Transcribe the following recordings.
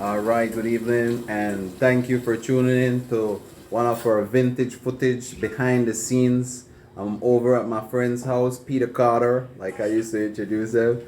All right, good evening, and thank you for tuning in to one of our vintage footage behind the scenes. I'm over at my friend's house, Peter Carter, like I used to introduce him.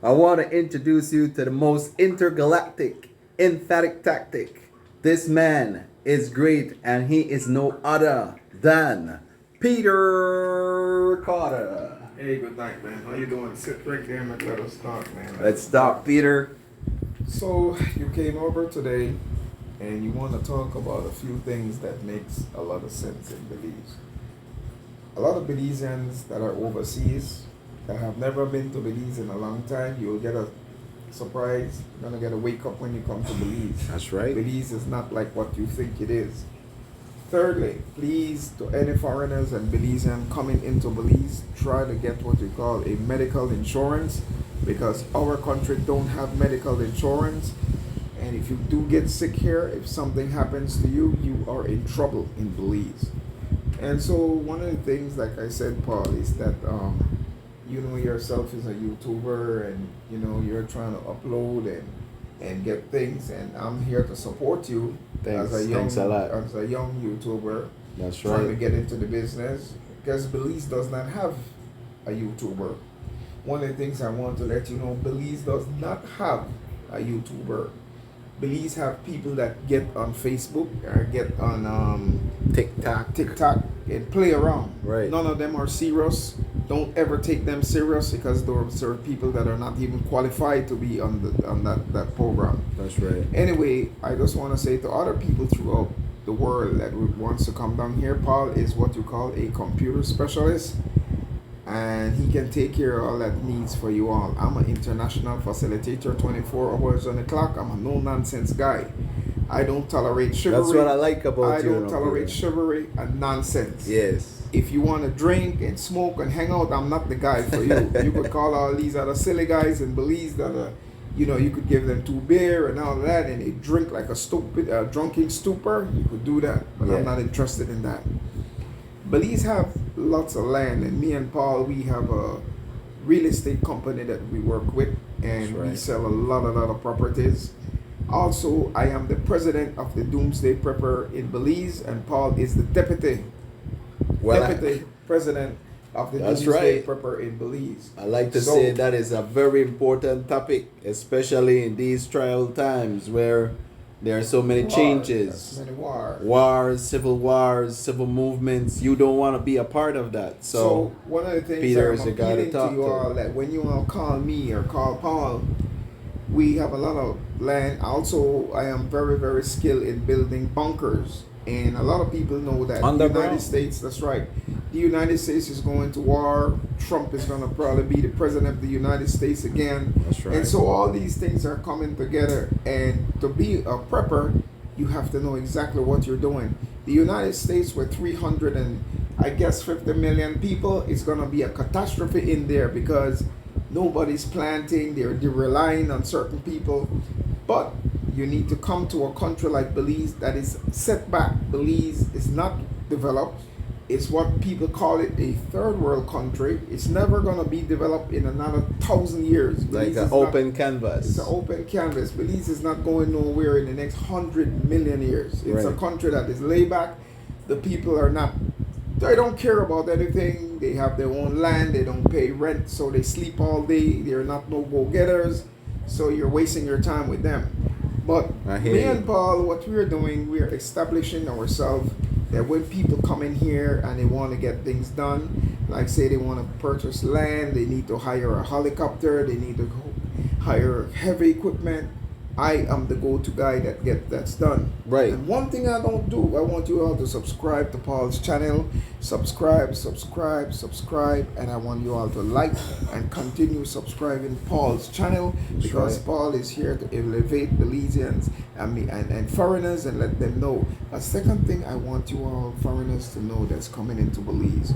I want to introduce you to the most intergalactic, emphatic tactic. This man is great, and he is no other than Peter Carter. Hey, good night, man. How you doing? Sit right there and let us talk, man. Let's start, Peter. So you came over today, and you want to talk about a few things that makes a lot of sense in Belize. A lot of Belizeans that are overseas, that have never been to Belize in a long time, you'll get a surprise. You're gonna get a wake up when you come to Belize. That's right. Belize is not like what you think it is. Thirdly, please, to any foreigners and Belizean coming into Belize, try to get what you call a medical insurance, because our country don't have medical insurance, and if you do get sick here, if something happens to you, you are in trouble in Belize. And so one of the things, like I said, Paul, is that you know yourself as a YouTuber, and you know you're trying to upload and get things, and I'm here to support you. Thanks As a lot. as a young YouTuber, That's trying to right. get into the business, because Belize does not have a YouTuber. One of the things I want to let you know, Belize does not have a YouTuber. Belize have people that get on Facebook or get on TikTok and play around. Right. None of them are serious. Don't ever take them serious, because those are people that are not even qualified to be on that program. That's right. Anyway, I just want to say to other people throughout the world that wants to come down here, Paul is what you call a computer specialist, and he can take care of all that needs for you all. I'm an international facilitator, 24 hours on the clock. I'm a no-nonsense guy. I don't tolerate chivalry. That's what I like about I you. don't tolerate chivalry and nonsense. Yes. If you want to drink and smoke and hang out, I'm not the guy for you. You could call all these other silly guys in Belize that are, you know, you could give them 2 beer and all that, and they drink like a stupid, drunken stupor. You could do that, but Yeah. I'm not interested in that. Belize have lots of land, and me and Paul, we have a real estate company that we work with, and That's right. we sell a lot of properties. Also, I am the president of the Doomsday Prepper in Belize, and Paul is the deputy president of the That's Doomsday right. Prepper in Belize. I like to So- say that is a very important topic, especially in these trial times where there are so many Wars, changes. many wars. Wars, civil movements. You don't want to be a part of that. So one of the things Peter I'm is the guy to appealing to talk you to. all, that when you all call me or call Paul, we have a lot of land. Also, I am very skilled in building bunkers, and a lot of people know that the Underground. United States. That's right. The United States is going to war. Trump is going to probably be the president of the United States again. That's right. And so all these things are coming together. And to be a prepper, you have to know exactly what you're doing. The United States, with 300 and I guess 50 million people, is going to be a catastrophe in there, because nobody's planting. They're relying on certain people. But you need to come to a country like Belize that is set back. Belize is not developed. It's what people call it, a third world country. It's never going to be developed in another 1,000 years. like Belize an is open not, canvas. it's an open canvas. Belize is not going nowhere in the next 100 million years. It's a Right. country that is laid back. The people are not, they don't care about anything. They have their own land. They don't pay rent, so they sleep all day. They're not no go-getters, so you're wasting your time with them. But I hear me you. and Paul, what we're doing, we're establishing ourselves that when people come in here and they want to get things done, like say they want to purchase land, they need to hire a helicopter, they need to hire heavy equipment, I am the go-to guy that's done. Right. And one thing I don't do, I want you all to subscribe to Paul's channel. Subscribe, and I want you all to like and continue subscribing Paul's channel, because right. Paul is here to elevate Belizeans and foreigners and let them know. A second thing I want you all foreigners to know that's coming into Belize.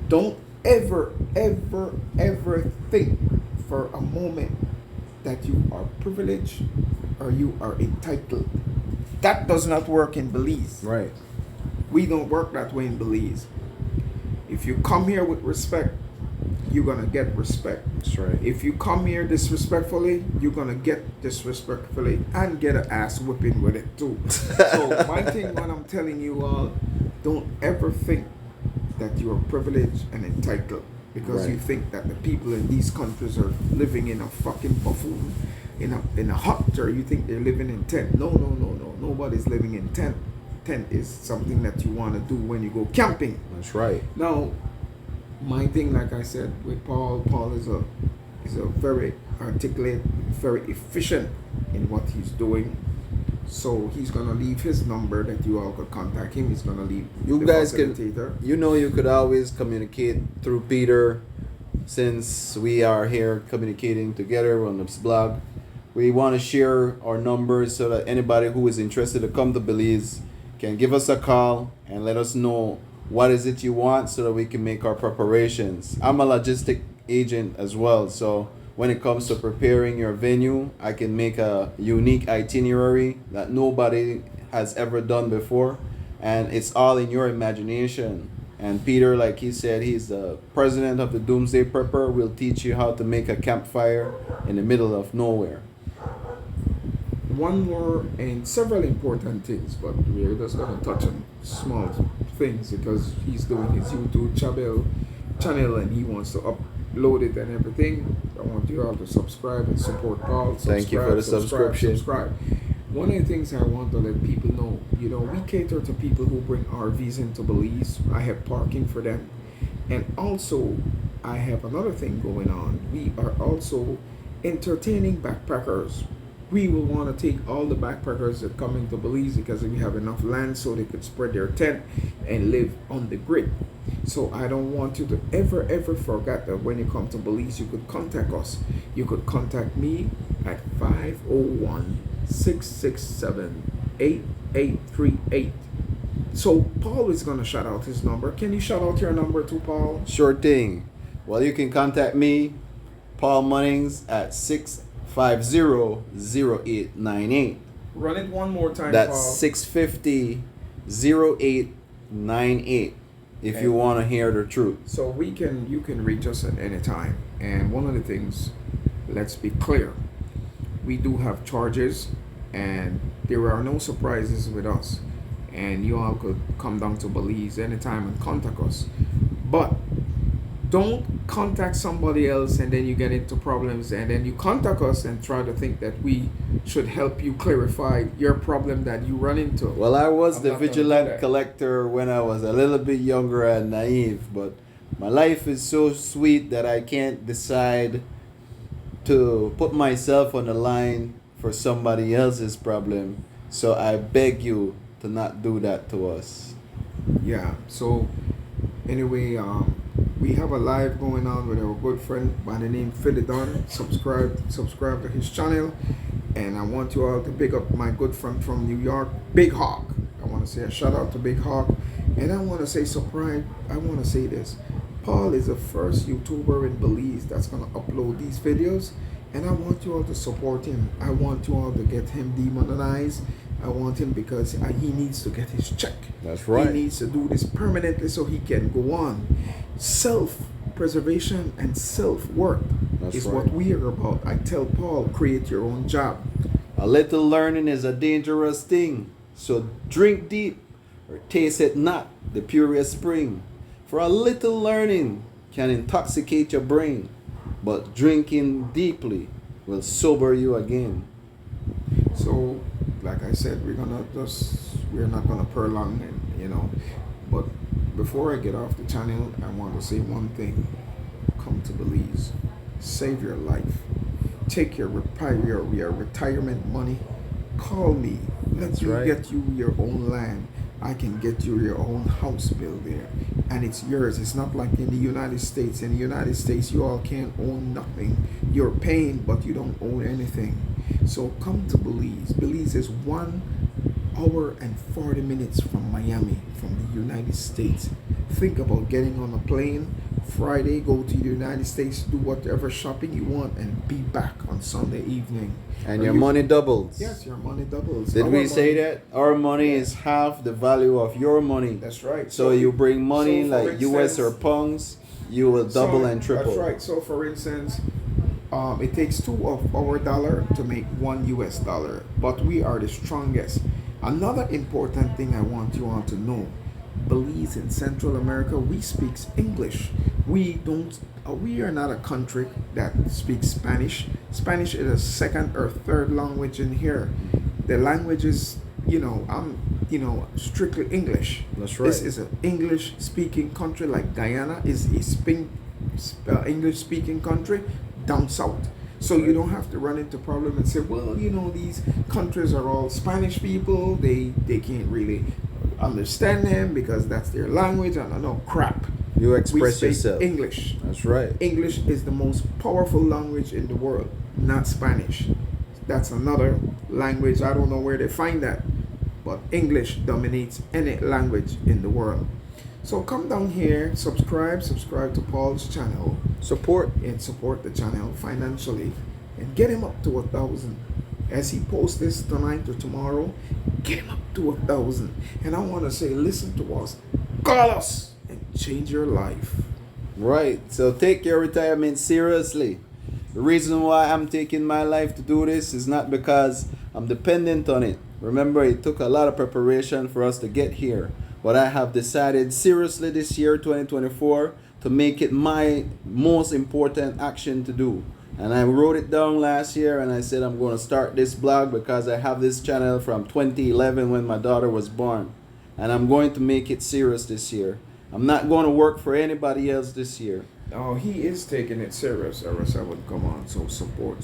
Don't ever think for a moment that you are privileged or you are entitled. That does not work in Belize. Right. We don't work that way in Belize. If you come here with respect, you're gonna get respect. That's right. If you come here disrespectfully, you're gonna get disrespectfully and get an ass whipping with it too. So my thing, what I'm telling you all, don't ever think that you are privileged and entitled because you think that the people in these countries are living in a fucking buffoon, in a hut, or you think they're living in tent. No. Nobody's living in tent. Tent is something that you want to do when you go camping. That's right. Now, my thing, like I said, with Paul is a very articulate, very efficient in what he's doing. So he's gonna leave his number that you all could contact him. He's gonna leave. You guys can, you could always communicate through Peter, since we are here communicating together on this blog. We want to share our numbers so that anybody who is interested to come to Belize can give us a call and let us know what is it you want so that we can make our preparations. I'm a logistic agent as well, so when it comes to preparing your venue, I can make a unique itinerary that nobody has ever done before, and it's all in your imagination. And Peter, like he said, he's the president of the Doomsday Prepper, will teach you how to make a campfire in the middle of nowhere. One more and several important things, but we're just going to touch on small things because he's doing his YouTube channel and he wants to upload it and everything. I want you all to subscribe and support Paul. Thank you for the subscription. One of the things I want to let people know, we cater to people who bring RVs into Belize. I have parking for them. And also, I have another thing going on. We are also entertaining backpackers. We will want to take all the backpackers that come into Belize because we have enough land so they could spread their tent and live on the grid. So I don't want you to ever forget that when you come to Belize, you could contact us. You could contact me at 501-667-8838. So Paul is going to shout out his number. Can you shout out your number too, Paul? Sure thing. Well, you can contact me, Paul Munnings, at 650-0898. Run it one more time, That's Paul. 650-0898 if you want to hear the truth. So you can reach us at any time. And one of the things, let's be clear, we do have charges and there are no surprises with us. And you all could come down to Belize anytime and contact us. But don't contact somebody else and then you get into problems and then you contact us and try to think that we should help you clarify your problem that you run into. Well, I was the vigilant collector when I was a little bit younger and naive, but my life is so sweet that I can't decide to put myself on the line for somebody else's problem. So I beg you to not do that to us. Yeah, so anyway, we have a live going on with our good friend by the name Philidon. Subscribe to his channel. And I want you all to pick up my good friend from New York, Big Hawk. I want to say a shout out to Big Hawk. And I want to say I want to say this. Paul is the first YouTuber in Belize that's going to upload these videos. And I want you all to support him. I want you all to get him demonetized. I want him because he needs to get his check. That's right. He needs to do this permanently so he can go on. Self-preservation and self-worth is what we are about. I tell Paul, create your own job. A little learning is a dangerous thing. So drink deep or taste it not, the purest spring. For a little learning can intoxicate your brain, but drinking deeply will sober you again. So, like I said, we're not gonna prolong, and but before I get off the channel, I want to say one thing. Come to Belize, save your life, take your retirement money, call me, let me get you your own land. I can get you your own house built there, and it's yours. It's not like in the United States. In the United States, you all can't own nothing. You're paying, but you don't own anything. So come to Belize. Belize is 1 hour and 40 minutes from Miami, from the United States. Think about getting on a plane Friday, go to the United States, do whatever shopping you want, and be back on Sunday evening. And your money doubles. Yes, your money doubles. Did we say that? Our money is half the value of your money. That's right. So you bring money like US or pounds, you will double So, and triple. That's right. So, for instance, it takes two of our dollar to make one US dollar, but we are the strongest. Another important thing I want you all to know: Belize in Central America, we speak English. We don't. We are not a country that speaks Spanish. Spanish is a second or third language in here. The language is, strictly English. That's right. This is an English-speaking country, like Guyana is a English-speaking country down south. So you don't have to run into problem and say, well, these countries are all Spanish people. They can't really understand them because that's their language. I don't know, crap. You We express speak yourself. English. That's right. English is the most powerful language in the world, not Spanish. That's another language. I don't know where they find that, but English dominates any language in the world. So come down here, subscribe to Paul's channel, Support. and support the channel financially, and get him up to 1,000. As he posts this tonight or tomorrow, get him up to 1,000. And I want to say, listen to us, call us, and change your life. Right. So take your retirement seriously. The reason why I'm taking my life to do this is not because I'm dependent on it. Remember, it took a lot of preparation for us to get here. But I have decided seriously this year, 2024, to make it my most important action to do. And I wrote it down last year, and I said I'm going to start this blog because I have this channel from 2011 when my daughter was born. And I'm going to make it serious this year. I'm not going to work for anybody else this year. Oh, he is taking it serious, or else I would come on. So support.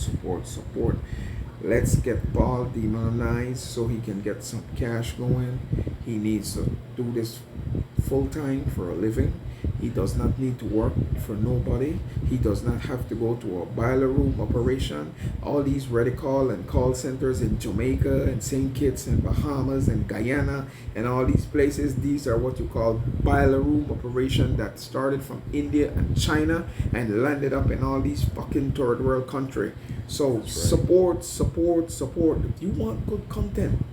Let's get Paul demonized so he can get some cash going. He needs to do this full time for a living. He does not need to work for nobody. He does not have to go to a boiler room operation. All these Redicall and call centers in Jamaica and St. Kitts and Bahamas and Guyana and all these places, these are what you call boiler room operation that started from India and China and landed up in all these fucking third world country. So That's right. support. If you want good content,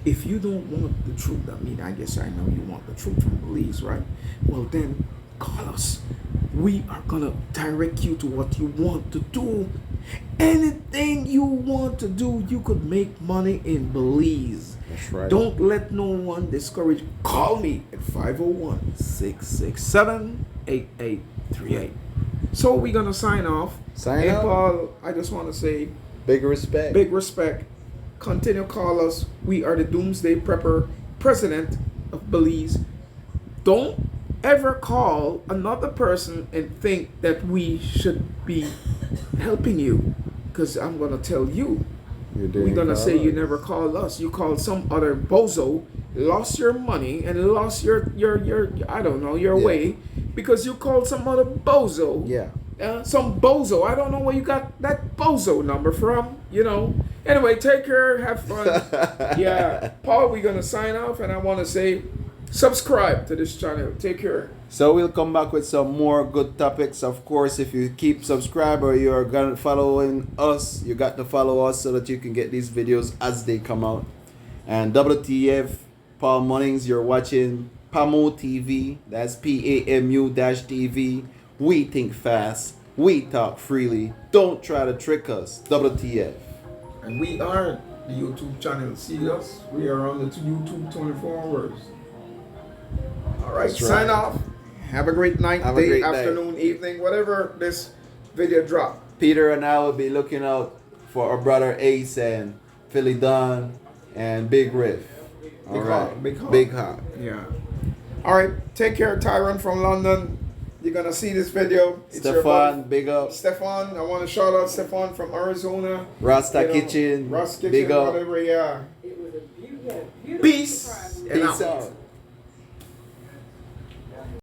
if you don't want the truth, I guess I know you want the truth from Belize, right? Well, then call us. We are gonna direct you to what you want to do. Anything you want to do, you could make money in Belize. That's right. Don't let no one discourage. Call me at 501-667-8838. So we're gonna sign off. Sign Hey out. Paul, I just want to say Big respect. big respect. Continue call us. We are the Doomsday Prepper president of Belize. Don't ever call another person and think that we should be helping you, because I'm gonna tell you. We're gonna say you never called us. You called some other bozo, lost your money and lost your I don't know, your Yeah. way, because you called some other bozo. Yeah. Some bozo. I don't know where you got that bozo number from. Anyway, take care. Have fun. Yeah, Paul, we're gonna sign off, and I want to say, subscribe to this channel. Take care. So we'll come back with some more good topics. Of course, if you keep subscribe or you're gonna following us, you got to follow us so that you can get these videos as they come out. And WTF, Paul Munnings, you're watching PAMU-TV. That's PAMU-TV. We think fast. We talk freely. Don't try to trick us. WTF. And we are the YouTube channel. See us? We are on the YouTube 24 hours. All right, That's sign right. off. Have a great night, Have a day, great night. afternoon, evening, whatever this video drop. Peter and I will be looking out for our brother Ace and Philly Don and Big Riff. All Big right. Hawk, Big Hawk. Big Hawk. Yeah. All right, take care, Tyron from London. You're gonna see this video. It's your buddy, Stefan, big up. Stefan. I want to shout out Stefan from Arizona. Rasta Kitchen, Rasta Kitchen, big up. whatever. Yeah. It was a beautiful Peace. And Peace out. out.